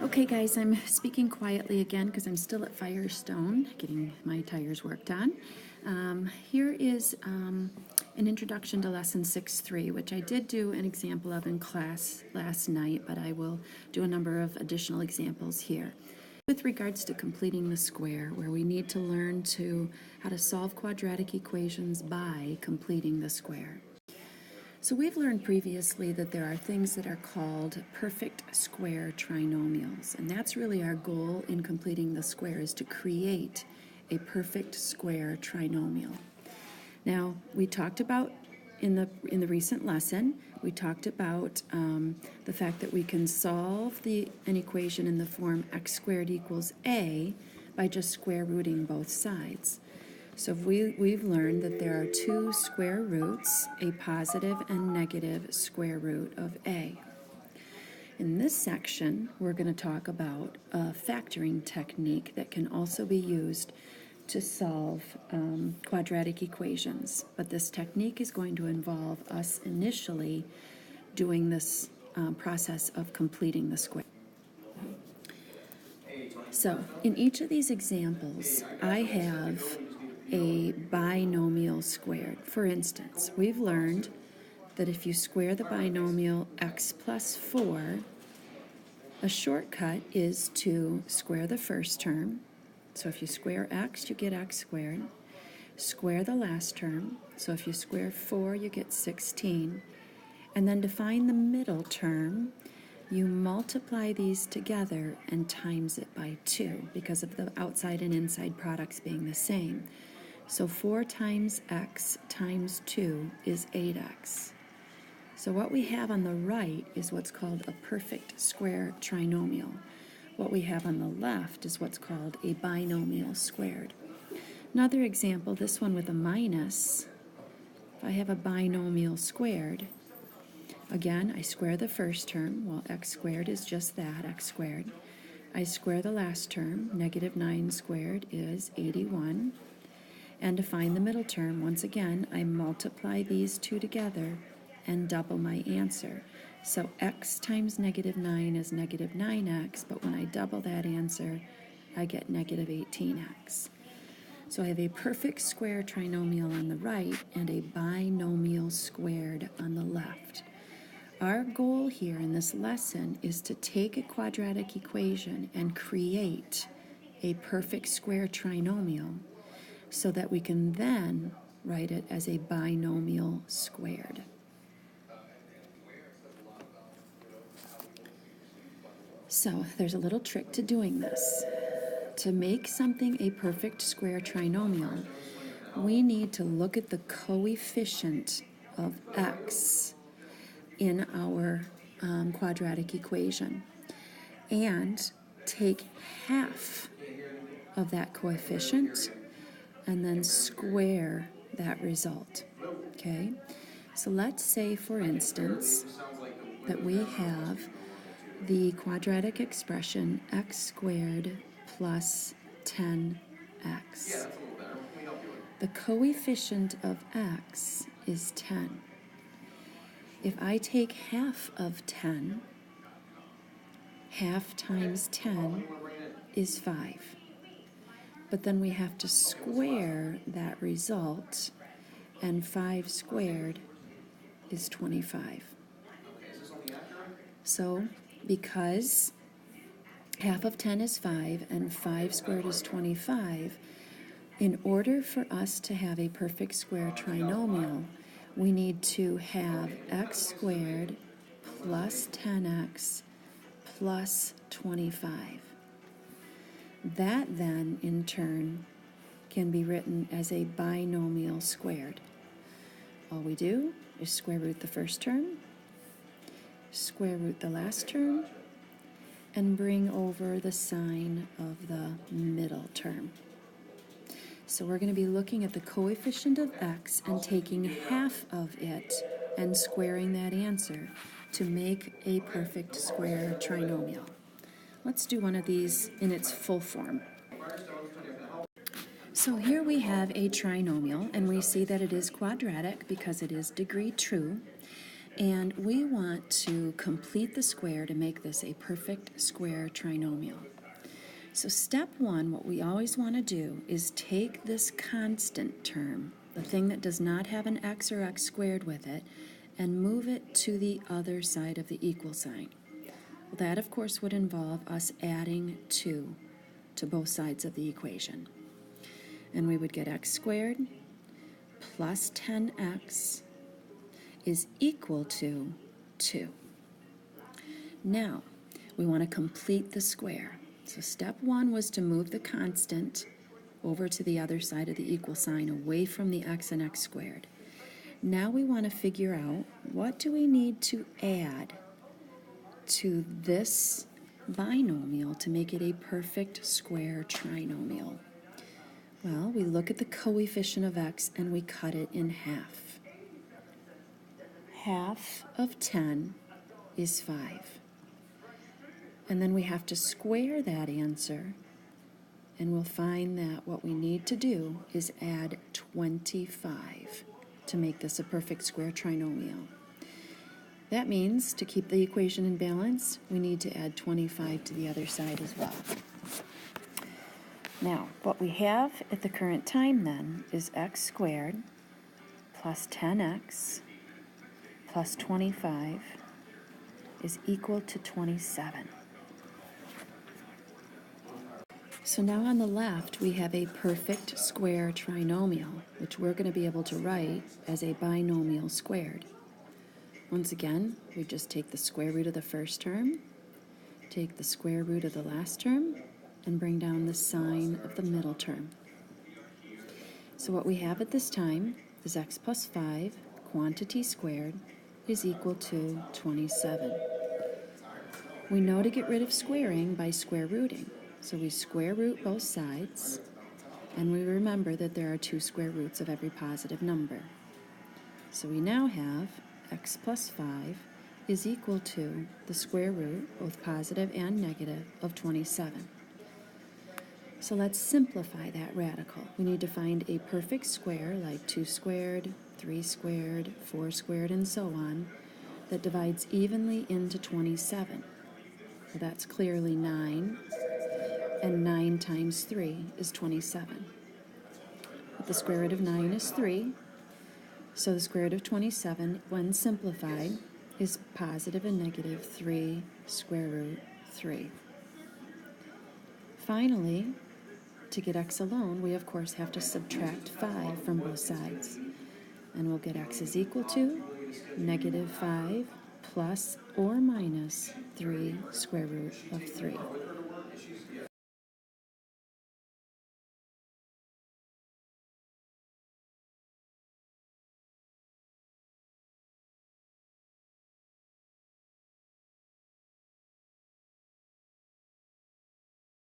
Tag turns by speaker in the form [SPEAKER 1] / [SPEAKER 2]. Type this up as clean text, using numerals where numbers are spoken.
[SPEAKER 1] Okay guys, I'm speaking quietly again because I'm still at Firestone getting my tires worked on. Here is an introduction to lesson 6.3, which I did do an example of in class last night, but I will do a number of additional examples here. With regards to completing the square, where we need to learn how to solve quadratic equations by completing the square. So we've learned previously that there are things that are called perfect square trinomials, and that's really our goal in completing the square, is to create a perfect square trinomial. Now, we talked about in the recent lesson, we talked about the fact that we can solve an equation in the form x squared equals a by just square rooting both sides. So we've learned that there are two square roots, a positive and negative square root of a. In this section, we're going to talk about a factoring technique that can also be used to solve quadratic equations. But this technique is going to involve us initially doing this process of completing the square. So in each of these examples, I have a binomial squared. For instance, we've learned that if you square the binomial x plus 4, a shortcut is to square the first term. So if you square x, you get x squared. Square the last term. So if you square 4, you get 16. And then to find the middle term, you multiply these together and times it by 2 because of the outside and inside products being the same. So 4 times x times 2 is 8x. So what we have on the right is what's called a perfect square trinomial. What we have on the left is what's called a binomial squared. Another example, this one with a minus. If I have a binomial squared, again, I square the first term. Well, x squared is just that, x squared. I square the last term. Negative 9 squared is 81. And to find the middle term, once again, I multiply these two together and double my answer. So x times negative 9 is negative 9x, but when I double that answer, I get negative 18x. So I have a perfect square trinomial on the right and a binomial squared on the left. Our goal here in this lesson is to take a quadratic equation and create a perfect square trinomial so that we can then write it as a binomial squared. So there's a little trick to doing this. To make something a perfect square trinomial, we need to look at the coefficient of x in our quadratic equation and take half of that coefficient and then square that result. Okay? So let's say, for instance, that we have the quadratic expression x squared plus 10x. The coefficient of x is 10. If I take half of 10, half times 10 is 5. But then we have to square that result, and 5 squared is 25. So because half of 10 is 5 and 5 squared is 25, in order for us to have a perfect square trinomial, we need to have x squared plus 10x plus 25. That then, in turn, can be written as a binomial squared. All we do is square root the first term, square root the last term, and bring over the sign of the middle term. So we're going to be looking at the coefficient of x and taking half of it and squaring that answer to make a perfect square trinomial. Let's do one of these in its full form. So here we have a trinomial, and we see that it is quadratic because it is degree true. And we want to complete the square to make this a perfect square trinomial. So step one, what we always want to do is take this constant term, the thing that does not have an x or x squared with it, and move it to the other side of the equal sign. Well, that, of course, would involve us adding 2 to both sides of the equation. And we would get x squared plus 10x is equal to 2. Now, we want to complete the square. So step one was to move the constant over to the other side of the equal sign, away from the x and x squared. Now we want to figure out, what do we need to add to this binomial to make it a perfect square trinomial? Well, we look at the coefficient of x and we cut it in half. Half of 10 is 5. And then we have to square that answer, and we'll find that what we need to do is add 25 to make this a perfect square trinomial. That means, to keep the equation in balance, we need to add 25 to the other side as well. Now, what we have at the current time then is x squared plus 10x plus 25 is equal to 27. So now on the left, we have a perfect square trinomial, which we're going to be able to write as a binomial squared. Once again, we just take the square root of the first term, take the square root of the last term, and bring down the sign of the middle term. So what we have at this time is x plus 5, quantity squared, is equal to 27. We know to get rid of squaring by square rooting. So we square root both sides, and we remember that there are 2 square roots of every positive number. So we now have x plus 5 is equal to the square root, both positive and negative, of 27. So let's simplify that radical. We need to find a perfect square, like 2 squared, 3 squared, 4 squared, and so on, that divides evenly into 27. Well, that's clearly 9. And 9 times 3 is 27. But the square root of 9 is 3, so the square root of 27, when simplified, is positive and negative 3 square root 3. Finally, to get x alone, we of course have to subtract 5 from both sides. And we'll get x is equal to negative 5 plus or minus 3 square root of 3.